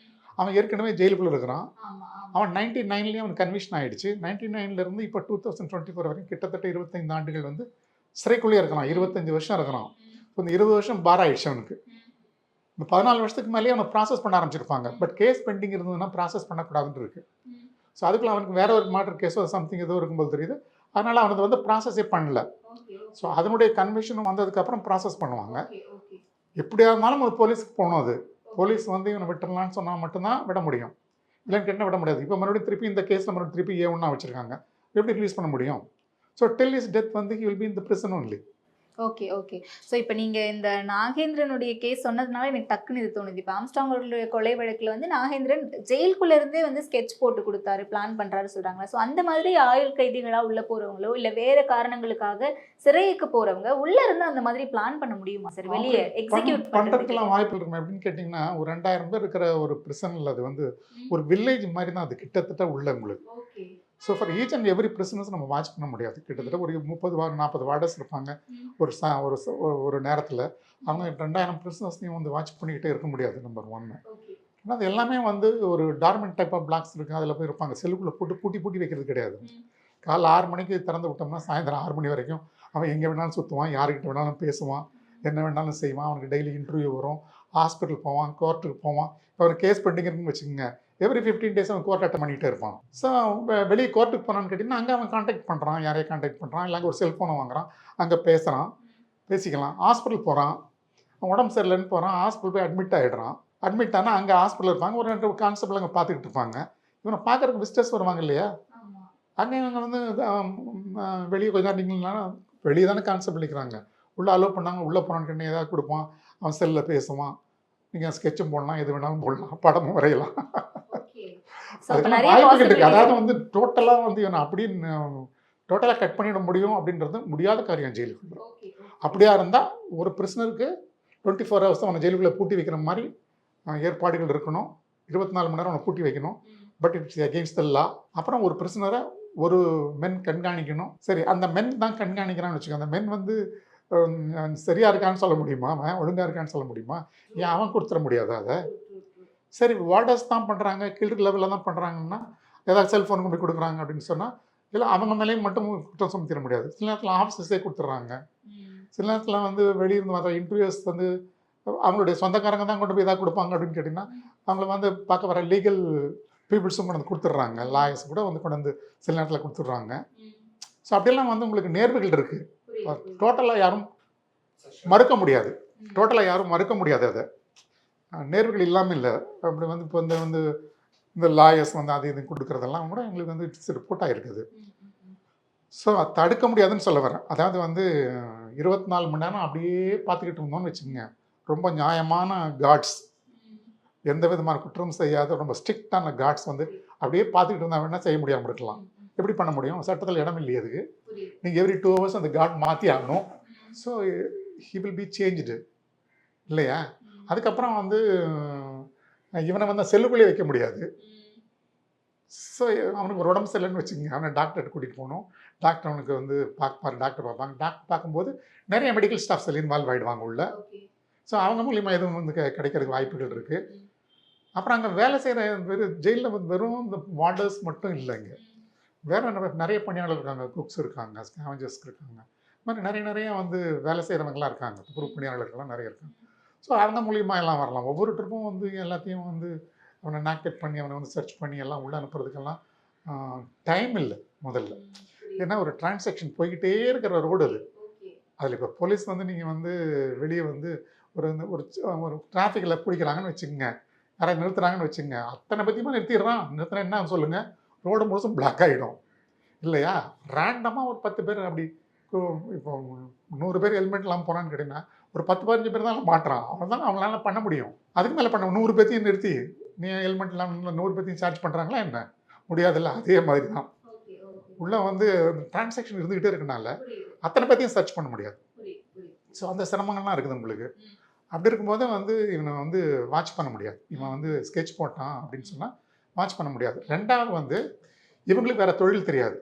அவன் ஏற்கனவே ஜெயிலுக்குள்ளே இருக்கிறான். அவன் 99 அவன் கன்விஷன் ஆகிடுச்சு. 99 இப்போ 2024 வரைக்கும் கிட்டத்தட்ட 25 ஆண்டுகள் வந்து சிறைக்குள்ளேயே இருக்கிறான். 25 வருஷம் இருக்கிறான். இப்போ இந்த 20 வருஷம் பார் ஆகிடுச்சு அவனுக்கு. இந்த 14 வருஷத்துக்கு மேலேயே அவனை ப்ராசஸ் பண்ண ஆரம்பிச்சிருப்பாங்க. பட் கேஸ் பெண்டிங் இருந்ததுன்னா ப்ராசஸ் பண்ணக்கூடாதுன்னு இருக்குது. ஸோ அதுக்குள்ள அவனுக்கு வேற ஒரு மர்டர் கேஸோ சம்திங் ஏதோ இருக்கும்போது தெரியுது. அதனால் அவனுக்கு வந்து ப்ராசஸே பண்ணல. ஸோ அதனுடைய கன்விஷனும் வந்ததுக்கப்புறம் ப்ராசஸ் பண்ணுவாங்க. எப்படியா இருந்தாலும் அது போலீஸுக்கு போகணும். அது போலீஸ் வந்து இவனை விட்டுடலான்னு சொன்னால் மட்டும்தான் விட முடியும். இல்லைன்னு கேட்டால் விட முடியாது. இப்போ மறுபடியும் திருப்பி இந்த கேஸில் மறுபடியும் திருப்பி A1 வச்சுருக்காங்க. எப்படி ரிலீஸ் பண்ண முடியும்? ஸோ டில் இஸ் டெத் வந்து he will be in the prison only. Okay okay. So இப்போ நீங்கள் இந்த நாகேந்திரனுடைய கேஸ் சொன்னதுனால எனக்கு டக்குன்னு இது தோணுது. இப்போ ஆம்ஸ்டாங்கோடைய கொலை வழக்கில் வந்து நாகேந்திரன் ஜெயிலுக்குள்ளேருந்தே வந்து ஸ்கெட்ச் போட்டு கொடுத்தாரு, பிளான் பண்ணுறாரு சொல்கிறாங்களா? ஸோ அந்த மாதிரி ஆயுள் கைதிகளாக உள்ளே போகிறவங்களோ இல்லை வேறு காரணங்களுக்காக சிறைக்கு போகிறவங்க உள்ளே இருந்து அந்த மாதிரி பிளான் பண்ண முடியுமா சார்? வெளியே எக்ஸிக்யூட் பண்ணுறதுக்கெல்லாம் வாய்ப்பு இருக்குமா எப்படின்னு கேட்டிங்கன்னா, ஒரு 2000 பேர் இருக்கிற ஒரு பிரிசனில் அது வந்து ஒரு வில்லேஜ் மாதிரி தான் அது கிட்டத்தட்ட உள்ள உங்களுக்கு. So for each and every prisoners நம்ம வாட்ச் பண்ண முடியாது. கிட்டத்தட்ட ஒரு 30 40 வார்டர்ஸ் இருப்பாங்க ஒரு நேரத்தில். அவங்க 2000 பிரிசனர்ஸையும் வந்து வாட்ச் பண்ணிக்கிட்டே இருக்க முடியாது. நம்பர் 1. ஆனால் அது எல்லாமே வந்து ஒரு டார்மெண்ட் டைப் ஆஃப் பிளாக்ஸ் இருக்குது. அதில் போய் இருப்பாங்க. செல்லுக்குள்ளே போட்டு பூட்டி பூட்டி வைக்கிறது கிடையாது. காலைல 6 மணிக்கு திறந்து விட்டோம்னா சாயந்தரம் 6 மணி வரைக்கும் அவன் எங்கே வேணாலும் சுற்றுவான், யாருக்கிட்ட வேணாலும் பேசுவான், என்ன வேணாலும் செய்வான். அவனுக்கு டெய்லி இன்டர்வியூ வரும், ஹாஸ்பிட்டல் போவான், கோர்ட்டுக்கு போவான். இப்போ ஒரு கேஸ் பெண்டிங் இருக்குன்னு வச்சுக்கோங்க, எவ்ரி 15 days அவன் கோர்ட் அட்டன் பண்ணிகிட்டே இருப்பான். ஸோ வெளியே கோர்ட்டுக்கு போனான்னு கேட்டிங்கன்னா அங்கே அவன் கான்டாக்ட் பண்ணுறான், யாரையும் கான்டாக்ட் பண்ணுறான், இல்லை அங்கே ஒரு செல்ஃபோனை வாங்குறான், அங்கே பேசுகிறான், பேசிக்கலாம். ஹாஸ்பிட்டல் போகிறான், உடம்பு சரியில்லைன்னு போகிறான், ஹாஸ்பிட்டல் போய் அட்மிட் ஆகிடுறான். அட்மிட் ஆனால் அங்கே ஹாஸ்பிட்டல் இருப்பாங்க, ஒரு 2 கான்ஸ்டபிள் அங்கே பார்த்துக்கிட்டு இருப்பாங்க. இவனை பார்க்குறதுக்கு விசிட்டர்ஸ் வருவாங்க இல்லையா, அங்கே இவங்க வந்து வெளியே கொஞ்சம் நேரம் வெளியே தானே கான்ஸ்டபிள் நிற்கிறாங்க, உள்ளே அலோவ் பண்ணாங்க. உள்ளே போனான்னு ஏதாவது கொடுப்பான், அவன் செல்லில் பேசுவான், நீங்கள் ஸ்கெட்சும் போடலாம், எது வேணாலும் போடலாம், படமும் வரையலாம். அதுக்கெல்லாம் வாய்ப்புகள் இருக்குது. அதாவது வந்து டோட்டலாக வந்து இவனை அப்படின்னு டோட்டலாக கட் பண்ணிட முடியும் அப்படின்றது முடியாத காரியம் ஜெயிலுக்குள்ள. அப்படியா இருந்தால் ஒரு பிரிசனருக்கு 24 hours அவனை ஜெயிலுக்குள்ளே பூட்டி வைக்கிற மாதிரி ஏற்பாடுகள் இருக்கணும். 24 மணி நேரம் அவனை பூட்டி வைக்கணும். பட் இட்ஸ் அகெயின்ஸ்ட் த லா. அப்புறம் ஒரு பிரிசனரை ஒரு மென் கண்காணிக்கணும். சரி, அந்த மென் தான் கண்காணிக்கிறான்னு வச்சுக்கோங்க. அந்த மென் வந்து சரியாக இருக்கான்னு சொல்ல முடியுமா, அவன் ஒழுங்காக இருக்கான்னு சொல்ல முடியுமா, ஏன் அவன் கொடுத்துட முடியாதா அதை? சரி, வார்டர்ஸ் தான் பண்ணுறாங்க, கீழ் லெவலில் தான் பண்ணுறாங்கன்னா ஏதாவது செல்ஃபோனுக்கு போய் கொடுக்குறாங்க அப்படின்னு சொன்னால், இல்லை அவங்க மேலேயும் மட்டும் குற்றம் சுமத்திட முடியாது. சில நேரத்தில் ஆஃபீஸர்ஸே கொடுத்துட்றாங்க. சில நேரத்தில் வந்து வெளியிருந்து வர இன்டர்வியூஸ் வந்து அவங்களுடைய சொந்தக்காரங்க தான் கொண்டு போய் இதாக கொடுப்பாங்க அப்படின்னு கேட்டிங்கன்னா, அவங்கள வந்து பார்க்க வர லீகல் பீப்புள்ஸும் கொண்டு வந்து கொடுத்துட்றாங்க. லாயர்ஸ் கூட வந்து கொண்டு வந்து சில நேரத்தில் கொடுத்துட்றாங்க. ஸோ அப்படியெல்லாம் வந்து உங்களுக்கு நேர்வுகள் இருக்குது. டோட்டலாக யாரும் மறுக்க முடியாது. அதை நேர்வுகள் இல்லாமல் இல்லை. அப்படி வந்து இப்போ இந்த லாயர்ஸ் வந்து அது இது கொடுக்குறதெல்லாம் கூட எங்களுக்கு வந்து இட்ஸ் ரிப்போர்ட் ஆகிருக்குது. ஸோ அதை தடுக்க முடியாதுன்னு சொல்ல வரேன். அதாவது வந்து 24 மணி நேரம் அப்படியே பார்த்துக்கிட்டு இருந்தோம்னு வச்சுக்கோங்க, ரொம்ப நியாயமான காட்ஸ், எந்த விதமான குற்றம் செய்யாத ரொம்ப ஸ்ட்ரிக்டான காட்ஸ் வந்து அப்படியே பார்த்துக்கிட்டு இருந்தால் வேணால் செய்ய முடியாமல் இருக்கலாம். எப்படி பண்ண முடியும்? சட்டத்தில் இடம் இல்லையே அதுக்கு. நீங்கள் எவ்ரி 2 hours அந்த காட் மாற்றி ஆகணும். So he will be changed இல்லையா? அதுக்கப்புறம் வந்து இவனை வந்து செல்லுக்குள்ளே வைக்க முடியாது. ஸோ அவனுக்கு ஒரு உடம்பு சரியில்லைன்னு வச்சுக்கோங்க, அவனை டாக்டர்கிட்ட கூட்டிகிட்டு போகணும். டாக்டர் அவனுக்கு வந்து டாக்டர் பார்ப்பாங்க. டாக்டர் பார்க்கும்போது நிறைய மெடிக்கல் ஸ்டாஃப்ஸ் எல்லாம் இன்வால்வ் ஆகிடுவாங்க உள்ள. ஸோ அவங்க மூலியமாக எதுவும் வந்து கிடைக்கிறதுக்கு வாய்ப்புகள் இருக்குது. அப்புறம் அங்கே வேலை செய்கிற ஜெயிலில் வந்து வெறும் இந்த வார்டர்ஸ் மட்டும் இல்லைங்க, வேறு நிறைய பணியாளர் இருக்காங்க, குக்ஸ் இருக்காங்க, ஸ்கேவஞ்சர்ஸ் இருக்காங்க, இது மாதிரி நிறைய வந்து வேலை செய்கிறவங்களாம் இருக்காங்க, துப்புரவு பணியாளர்கள்லாம் நிறைய இருக்காங்க. ஸோ அவங்க மூலியமாக எல்லாம் வரலாம். ஒவ்வொரு ட்ரிப்பும் வந்து எல்லாத்தையும் வந்து அவனை நாக்கெட் பண்ணி அவனை வந்து சர்ச் பண்ணி எல்லாம் உள்ளே அனுப்புறதுக்கெல்லாம் டைம் இல்லை முதல்ல. ஏன்னா ஒரு டிரான்சாக்ஷன் போய்கிட்டே இருக்கிற ரோடு அது. அதில் இப்போ போலீஸ் வந்து நீங்கள் வந்து வெளியே வந்து ஒரு டிராஃபிக்கில் பிடிக்கிறாங்கன்னு வச்சுக்கோங்க, யாராவது நிறுத்துறாங்கன்னு வச்சுக்கோங்க, அத்தனை பற்றியுமா நிறுத்திடுறான். நிறுத்தினா என்ன சொல்லுங்கள், ரோடு முழுசும் பிளாக் ஆகிடும் இல்லையா? ரேண்டமாக ஒரு 10 பேர் அப்படி இப்போ 100 பேர் ஹெல்மெட் இல்லாமல் போனான்னு கேட்டிங்கன்னா ஒரு 10-15 பேர் தான் மாட்டுறான். அவன் தான் அவங்களால பண்ண முடியும். அதுக்கு மேலே பண்ண 100 பேர்த்தையும் நிறுத்தி நீ ஹெல்மெட் இல்லாமல் 100 பேர்த்தையும் சார்ஜ் பண்ணுறாங்களா என்ன? முடியாதுல்ல. அதே மாதிரி தான் உள்ள வந்து டிரான்சாக்ஷன் இருந்துக்கிட்டே இருக்கனால அத்தனை பேர்த்தையும் சர்ச் பண்ண முடியாது. ஸோ அந்த சிரமங்கள்லாம் இருக்குது உங்களுக்கு. அப்படி இருக்கும்போது வந்து இவனை வந்து வாட்ச் பண்ண முடியாது. இவன் வந்து ஸ்கெட்ச் போட்டான் அப்படின்னு சொன்னால் வாட்ச் பண்ண முடியாது. ரெண்டாவது வந்து இவங்களுக்கு வேறு தொழில் தெரியாது.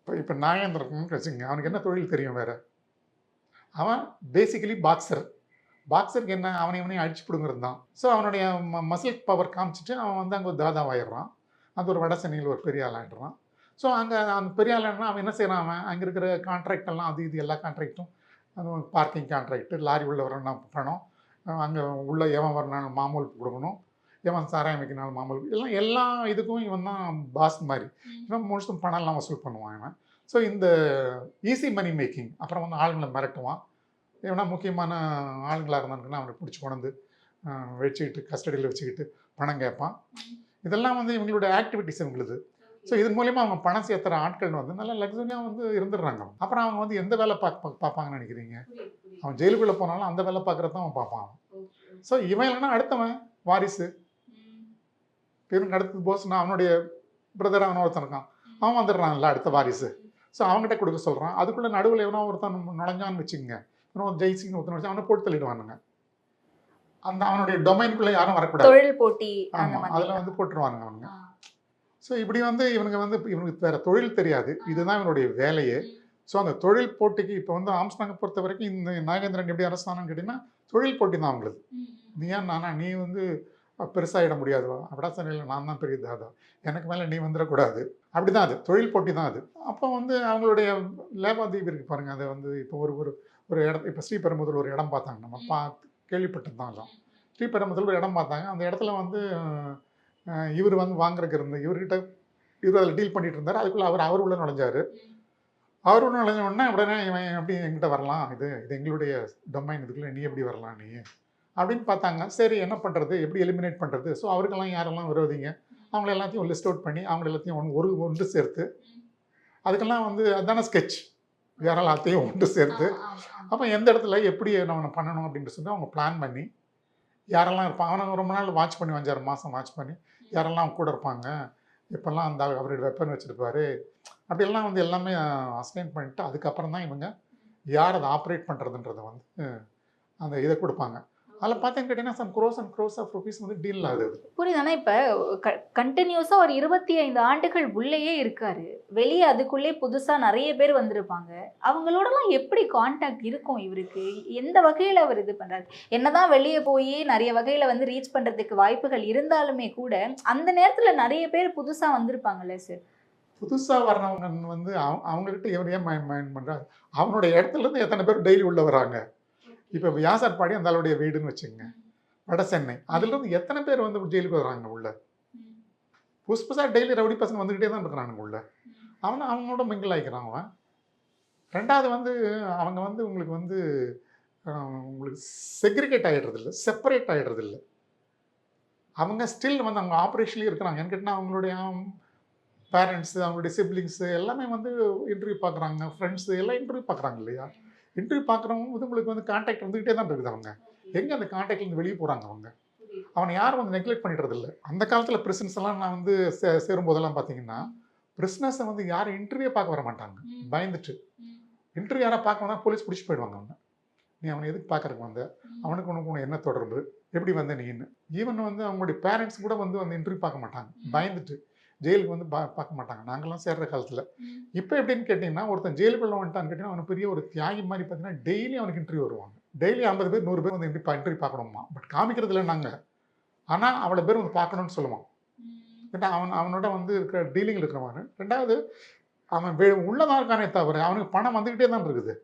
இப்போ நாகேந்திரன் வச்சுங்க, அவனுக்கு என்ன தொழில் தெரியும் வேறு? அவன் பேசிக்கலி பாக்ஸருக்கு என்ன, அவனையும் அடிச்சு பிடுங்கிறது தான். ஸோ அவனுடைய மசில் பவர் காமிச்சிட்டு அவன் வந்து அங்கே ஒரு தாதாவாயிடுறான். அந்த ஒரு வடசென்னையில் ஒரு பெரிய ஆள் ஆகிடுறான். ஸோ அங்கே அந்த பெரிய ஆள்னா அவன் என்ன செய்கிறான், அவன் அங்கே இருக்கிற கான்ட்ராக்ட் எல்லாம் அது இது எல்லா கான்ட்ராக்டும், அது பார்க்கிங் கான்ட்ராக்டு, லாரி உள்ள வரணும்னா பணம், அங்கே உள்ள எவன் வரனாலும் மாமூல் கொடுக்கணும், எவன் சாராயம் வைக்கனாலும் மாமூல், எல்லா இதுக்கும் இவன் தான் பாஸ் மாதிரி. இவன் முழுசும் பணம்லாம் வசூல் பண்ணுவான் இவன். ஸோ இந்த ஈஸி மணி மேக்கிங். அப்புறம் வந்து ஆளுங்களை மிரட்டுவான். ஏன்னா முக்கியமான ஆளுங்களாக இருந்தாங்கன்னா அவனை பிடிச்சி கொண்டு வச்சுக்கிட்டு கஸ்டடியில் வச்சுக்கிட்டு பணம் கேட்பான். இதெல்லாம் வந்து இவங்களுடைய ஆக்டிவிட்டிஸ் இவங்களுது. ஸோ இதன் மூலிமா அவங்க பணம் சேர்த்துற ஆட்கள் வந்து நல்லா லக்ஸரியாக வந்து இருந்துடுறாங்க. அப்புறம் அவங்க வந்து எந்த வேலை பார்ப்பாங்கன்னு நினைக்கிறீங்க? அவன் ஜெயிலுக்குள்ளே போனாலும் அந்த வேலை பார்க்குறது தான் அவன் பார்ப்பான். ஸோ இவன் இல்லைன்னா அடுத்தவன் வாரிசு, இவனுக்கு அடுத்தது போஸ்னா அவனுடைய பிரதர் அவன் ஒருத்தன் இருக்கான், அவன் வந்துடுறான்ல அடுத்த வாரிசு. ஸோ அவங்ககிட்ட கொடுக்க சொல்கிறான். அதுக்குள்ளே நடுவில் எவனோ ஒருத்தன் நுழைஞ்சான்னு வச்சுக்கோங்க, ஜெய்சிங் ஒருத்தன் வச்சு அவனை போட்டு தள்ளிடுவானுங்க. அந்த அவனுடைய டொமைனுக்குள்ளே யாரும் வரக்கூடாது. தொழில் போட்டி ஆமாம், அதில் வந்து போட்டுருவானுங்க அவனுங்க. ஸோ இப்படி வந்து இவனுக்கு வேற தொழில் தெரியாது, இதுதான் இவனுடைய வேலையே. ஸோ அந்த தொழில் போட்டிக்கு இப்போ வந்து ஆம்ஸ்டாங்கை பொறுத்த வரைக்கும் இந்த நாகேந்திரன் எப்படி அரசானன்னு கேட்டிங்கன்னா தொழில் போட்டி தான் அவங்களுக்கு. நீ ஏன் நானா நீ வந்து பெருசாகிட முடியாது அப்படின்னா சொன்ன, நான் தான் பெரிய தாதா, எனக்கு மேலே நீ வந்துடக்கூடாது, அப்படி தான் அது தொழில் போட்டி தான் அது. அப்போ வந்து அவங்களுடைய லேபாதீப் இருக்கு பாருங்கள், அதை வந்து இப்போ ஒரு ஒரு ஒரு இடம், இப்போ ஸ்ரீபெரும்புதூர் ஒரு இடம் பார்த்தாங்க, நம்ம கேள்விப்பட்டது தான் எல்லாம். ஸ்ரீபெரும்புதூர் ஒரு இடம் பார்த்தாங்க, அந்த இடத்துல வந்து இவர் வந்து வாங்குறதுக்கு இருந்து இவர் அதில் டீல் பண்ணிட்டு இருந்தார். அதுக்குள்ளே அவர் உள்ள நுழைஞ்சார். அவர் உள்ள நுழைஞ்ச உடனே உடனே இவன் எப்படி எங்கிட்ட வரலாம், இது எங்களுடைய டொமைன், இதுக்குள்ளே நீ எப்படி வரலாம் நீ அப்படின்னு பார்த்தாங்க. சரி என்ன பண்ணுறது, எப்படி எலிமினேட் பண்ணுறது. ஸோ அவருக்கெல்லாம் யாரெல்லாம் விரோதிங்க அவங்கள எல்லாத்தையும் லிஸ்ட் அவுட் பண்ணி அவங்க எல்லாத்தையும் ஒன்று சேர்த்து, அதுக்கெல்லாம் வந்து அதுதானே ஸ்கெட்ச், யாரெல்லாத்தையும் ஒன்று சேர்த்து அப்போ எந்த இடத்துல எப்படி நம்ம பண்ணணும் அப்படின்னு சொல்லி அவங்க பிளான் பண்ணி யாரெல்லாம் இருப்பாங்க. அவனை ரொம்ப நாள் வாட்ச் பண்ணி 5-6 மாதம் வாட்ச் பண்ணி யாரெல்லாம் அவங்க கூட இருப்பாங்க, இப்போல்லாம் அந்த அவருடைய வெப்பன் வச்சுருப்பாரு, அப்படியெல்லாம் வந்து எல்லாமே அசைன் பண்ணிவிட்டு அதுக்கப்புறம் தான் இவங்க யார் அதை ஆப்ரேட் பண்ணுறதுன்றதை வந்து அந்த இதை கொடுப்பாங்க. அதில் பார்த்தீங்கன்னு கேட்டிங்கன்னா some crores and crores of rupees வந்து டீல் ஆகுது. புரியுது. ஆனால் இப்போ கண்டினியூஸாக ஒரு 25 ஆண்டுகள் உள்ளேயே இருக்காரு, வெளியே அதுக்குள்ளே புதுசாக நிறைய பேர் வந்திருப்பாங்க, அவங்களோடலாம் எப்படி கான்டாக்ட் இருக்கும் இவருக்கு, எந்த வகையில் அவர் இது பண்ணுறாரு? என்னதான் வெளியே போய் நிறைய வகையில் வந்து ரீச் பண்ணுறதுக்கு வாய்ப்புகள் இருந்தாலுமே கூட அந்த நேரத்தில் நிறைய பேர் புதுசாக வந்திருப்பாங்கல்ல சார். புதுசாக வர்றவங்க வந்து அவங்ககிட்ட இவர் ஏன் மைண்ட் பண்ணுறாரு, அவனுடைய இடத்துலேருந்து எத்தனை பேர் டெய்லி உள்ளே வராங்க. இப்போ வியாசார்பாடி அந்த ஆளுடைய வீடுன்னு வச்சுக்கோங்க, வட சென்னை, அதுலேருந்து எத்தனை பேர் வந்து ஜெயிலுக்கு வராங்க உள்ள, புதுசாக டெய்லி ரவுடி பசங்க வந்துக்கிட்டே தான் இருக்கிறானுங்க உள்ள. அவங்களோட மிங்கிள் ஆகிக்கிறான் அவன். ரெண்டாவது வந்து அவங்க வந்து உங்களுக்கு வந்து உங்களுக்கு செக்ரிகேட் ஆகிடுறதில்ல, செப்பரேட் ஆகிடுறதில்ல. அவங்க ஸ்டில் வந்து அவங்க ஆப்ரேஷன்லேயே இருக்கிறாங்க. ஏன்னு கேட்டால் அவங்களுடைய பேரண்ட்ஸு, அவங்களுடைய சிப்ளிங்ஸு எல்லாமே வந்து இன்டர்வியூ பார்க்குறாங்க, ஃப்ரெண்ட்ஸு எல்லாம் இன்டர்வியூ பார்க்குறாங்க இல்லையா. இன்டர்வியூ பார்க்குறவங்க வந்து உங்களுக்கு வந்து கான்டாக்ட் வந்துக்கிட்டே தான் இருக்குது. அவங்க எங்கே அந்த கான்டாக்ட்லேருந்து வெளியே போகிறாங்க அவனை யாரும் வந்து நெக்லெக்ட் பண்ணிடுறது இல்லை. அந்த காலத்தில் பிரிசன்ஸ் எல்லாம் நான் வந்து சேரும்போதெல்லாம் பார்த்தீங்கன்னா பிரிசனர்ஸை வந்து யாரும் இன்டர்வியூ பார்க்க வர மாட்டாங்க, பயந்துட்டு. இன்டர்வியூ யாராவது பார்க்க வந்தால் போலீஸ் பிடிச்சி போயிடுவாங்க. அவனை நீ அவனை எதுக்கு பார்க்குறக்கு வந்த, அவனுக்கு உனக்கு என்ன தொடர்பு, எப்படி வந்த நீன்னு. ஈவன் வந்து அவங்களுடைய பேரண்ட்ஸ் கூட வந்து இன்டர்வியூ பார்க்க மாட்டாங்க, பயந்துட்டு ஜெயிலுக்கு வந்து பார்க்க மாட்டாங்க நாங்கள்லாம் சேர்ற காலத்தில். இப்போ எப்படின்னு கேட்டிங்கன்னா ஒருத்தன் ஜெயிலுக்குள்ளே வந்துட்டான்னு கேட்டிங்கன்னா அவனுக்கு பெரிய ஒரு தியாகி மாதிரி பார்த்தீங்கன்னா டெய்லி அவனுக்கு இன்டர்வியூ வருவாங்க. டெய்லி 50 பேர் 100 பேர் வந்து இன்டர்வியூ பார்க்கணுமா, பட் காமிக்கிறது இல்லை நாங்கள். ஆனால் அவ்வளோ பேர் வந்து பார்க்கணும்னு சொல்லுவான். ஏன்னா அவனோட வந்து இருக்கிற டீலிங்கில் இருக்கிறவன். ரெண்டாவது அவன் உள்ளதான் இருக்கானே தவிர அவனுக்கு பணம் வந்துக்கிட்டே தான் இருக்குது.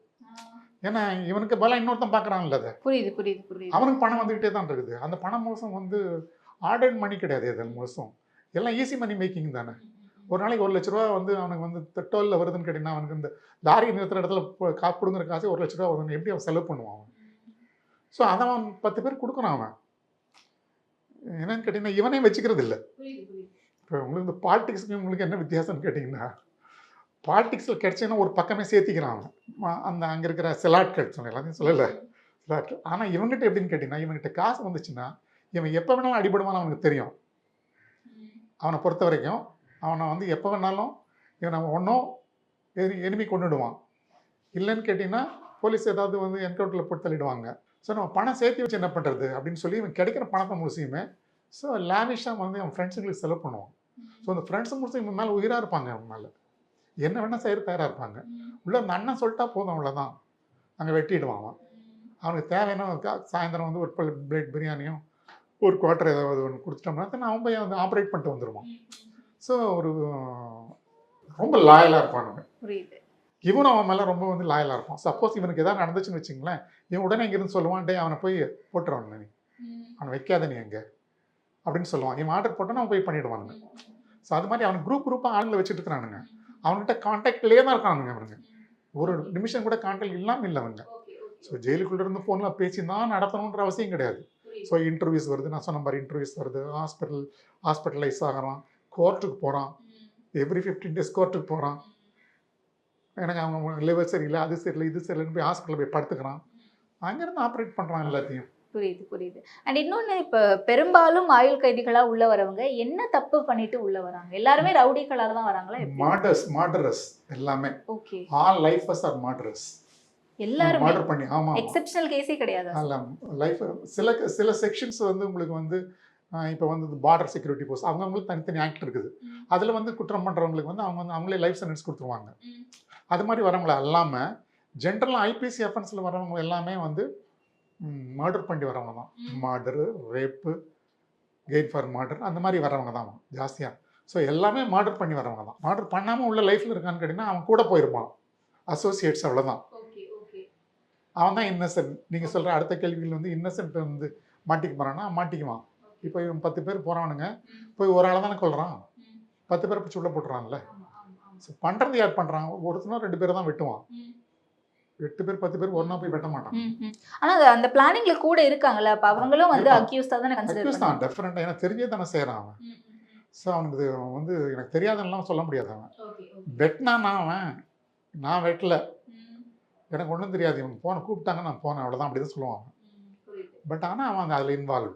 ஏன்னா இவனுக்கு பல இன்னொருத்தன் பார்க்குறான்ல, அதை புரியுது அவனுக்கு பணம் வந்துக்கிட்டே தான் இருக்குது. அந்த பணம் மோசம் வந்து ஆர்டர்ட் மணி கிடையாது, அது மோசம் எல்லாம் ஈஸி மணி மேக்கிங் தானே. ஒரு நாளைக்கு 1 லட்ச ரூபா வந்து அவனுக்கு வந்து டோலில் வருதுன்னு கேட்டிங்கன்னா அவனுக்கு இந்த லாரி நிறுத்துற இடத்துல கொடுங்குற காசு 1 லட்ச ரூபா வருதுன்னு எப்படி அவன் செலவு பண்ணுவான் அவன். ஸோ அதை அவன் 10 பேர் கொடுக்குறான் அவன். என்னன்னு கேட்டிங்கன்னா இவனே வச்சுக்கிறது இல்லை. இப்போ உங்களுக்கு இந்த பாலிடிக்ஸுக்கு உங்களுக்கு என்ன வித்தியாசம்னு கேட்டிங்கன்னா பாலிடிக்ஸில் கிடைச்சேன்னா ஒரு பக்கமே சேர்த்திக்கிறான் அவன். அந்த அங்கே இருக்கிற செலாட்கள் சொன்ன எல்லாத்தையும் சொல்லலை செலாட்கள். ஆனால் இவங்ககிட்ட எப்படின்னு கேட்டிங்கன்னா இவங்ககிட்ட காசு வந்துச்சுன்னா இவன் எப்போ வேணாலும் அடிபடுவான்னு அவனுக்கு தெரியும். அவனை பொறுத்த வரைக்கும் அவனை வந்து எப்போ வேணாலும் இவனை ஒன்றும் எனிமி கொண்டுடுவான், இல்லைன்னு கேட்டிங்கன்னா போலீஸ் ஏதாவது வந்து என்கவுண்டரில் போட்டு தள்ளிடுவாங்க. ஸோ நம்ம பணம் சேர்த்து வச்சு என்ன பண்ணுறது அப்படின்னு சொல்லி இவன் கிடைக்கிற பணத்தை முழுசியுமே ஸோ லேவிஷாக வந்து அவன் ஃப்ரெண்ட்ஸுங்களுக்கு செலவு பண்ணுவான். ஸோ அந்த ஃப்ரெண்ட்ஸு முழுசும் இவன் மேலே உயிராக இருப்பாங்க, அவன் மேலே என்ன வேணால் செய்கிற தயாராக இருப்பாங்க. உள்ள அந்த அண்ணன் சொல்லிட்டா போதும், அவ்வளோதான், அங்கே வெட்டிடுவான் அவன். அவனுக்கு தேவையான சாயந்தரம் வந்து ஒரு பிளேட் பிரியாணியும் ஒரு குவார்ட்டர் ஏதாவது ஒன்று கொடுத்துட்டோம்னா அவன் போய் வந்து ஆப்ரேட் பண்ணிட்டு வந்துடுவான். ஸோ ஒரு ரொம்ப லாயலாக இருப்பானுங்க. இவனும் அவன் மேலே ரொம்ப வந்து லாயலாக இருப்பான். சப்போஸ் இவனுக்கு எதாவது நடந்துச்சுன்னு வச்சுங்களேன், இவன் உடனே இங்கேருந்து சொல்லுவான், டே அவனை போய் போட்டுருவான், நீ அவனை வைக்காத நீ எங்கே அப்படின்னு சொல்லுவான். இவன் ஆர்டர் போட்டோன்னா அவன் போய் பண்ணிவிடுவானுங்க. ஸோ அது மாதிரி அவன் குரூப்பாக ஆளுங்களை வச்சுட்டு இருக்கிறானுங்க. அவன்கிட்ட கான்டாக்ட்லேயே தான் இருக்கானுங்க அவனுங்க. ஒரு நிமிஷம் கூட கான்டாக்ட் இல்லாமல் இல்லை அவங்க. ஸோ ஜெயிலுக்குள்ளே இருந்து ஃபோனில் பேசி தான் நடத்தணுன்ற அவசியம் கிடையாது. ஸோ இன்டர்வியூஸ் வருது, நான் சொன்ன மாதிரி இன்டர்வியூஸ் வருது, ஹாஸ்பிட்டலைஸ் ஆகிறான், கோர்ட்டுக்கு போகிறான், எவ்ரி 15 days கோர்ட்டுக்கு போகிறான். எனக்கு அவங்க லிவர் சரியில்லை, அது சரியில்லை, இது சரியில்லைன்னு போய் ஹாஸ்பிட்டலில் போய் படுத்துக்கிறான். அங்கேருந்து ஆப்ரேட் பண்ணுறான் எல்லாத்தையும். புரியுது. அண்ட் இன்னொன்று, இப்போ பெரும்பாலும் ஆயுள் கைதிகளாக உள்ள வரவங்க என்ன தப்பு பண்ணிட்டு உள்ள வராங்க? எல்லாருமே ரவுடிகளாக தான் வராங்களா? மார்டரஸ் எல்லாமே. Okay, all lifers are murderers. எல்லாரும் மர்டர் பண்ணி, ஆமாம், எக்ஸெப்ஷனல் கேஸே கிடையாது. அல்ல லைஃப் சில செக்ஷன்ஸ் வந்து உங்களுக்கு வந்து இப்போ வந்து பார்டர் செக்யூரிட்டி போஸ்ட் அவங்கவுங்களுக்கு தனித்தனி ஆக்ட் இருக்குது. அதில் வந்து குற்றம் பண்ணுறவங்களுக்கு வந்து அவங்களே லைஃப் சென்டென்ஸ் கொடுத்துருவாங்க. அது மாதிரி வரவங்கள அல்லாமல் ஜென்ரலாக ஐபிசி அஃபென்ஸில் வரவங்க எல்லாமே வந்து மர்டர் பண்ணி வரவங்க தான். Murder, wrap, gain for murder அந்த மாதிரி வரவங்க தான் ஜாஸ்தியாக. ஸோ எல்லாமே மர்டர் பண்ணி வரவங்க தான். மர்டர் பண்ணாமல் உள்ள லைஃப்பில் இருக்கான்னு கேட்டிங்கன்னா அவன் கூட போயிருப்பான், அசோசியேட்ஸ், அவ்வளோதான். அவன் தான் இன்னசென்ட். நீங்கள் சொல்கிற அடுத்த கேள்விகள் வந்து இன்னசென்ட் வந்து மாட்டிக்க போகிறான்னா மாட்டிக்குவான். இப்போ இவன் 10 பேர் போகிறானுங்க, போய் ஒரு ஆளை தானே கொள்கிறான், 10 பேரை பிடிச்சி உள்ளே போட்டுறான்ல. ஸோ பண்ணுறது யார் பண்ணுறான்? ஒருத்தனோ 2 பேரை தான் வெட்டுவான். 8 பேர் 10 பேர் ஒன்றா போய் வெட்ட மாட்டான். ஆனா அந்த பிளானிங்ல கூட இருக்காங்கல்ல, அப்ப அவங்களும் வந்து அக்யூஸ்டா தான கன்சிடர் அக்யூஸ் பண்ணுவாங்க. தான் டெஃபரெண்டாக. ஏன்னா தெரிஞ்சே தானே செய்கிறான் அவன். ஸோ அவனுக்கு வந்து எனக்கு தெரியாதுன்னெலாம் சொல்ல முடியாது. அவன் வெட்டினானா நான் வெட்டல, எனக்கு ஒன்றும் தெரியாது, இவங்க கூப்பிட்டாங்க நான் போனேன், அவ்வளோதான், அப்படி தான் சொல்லுவான் அவன். பட் ஆனால் அவன் அதில் இன்வால்வ்டு.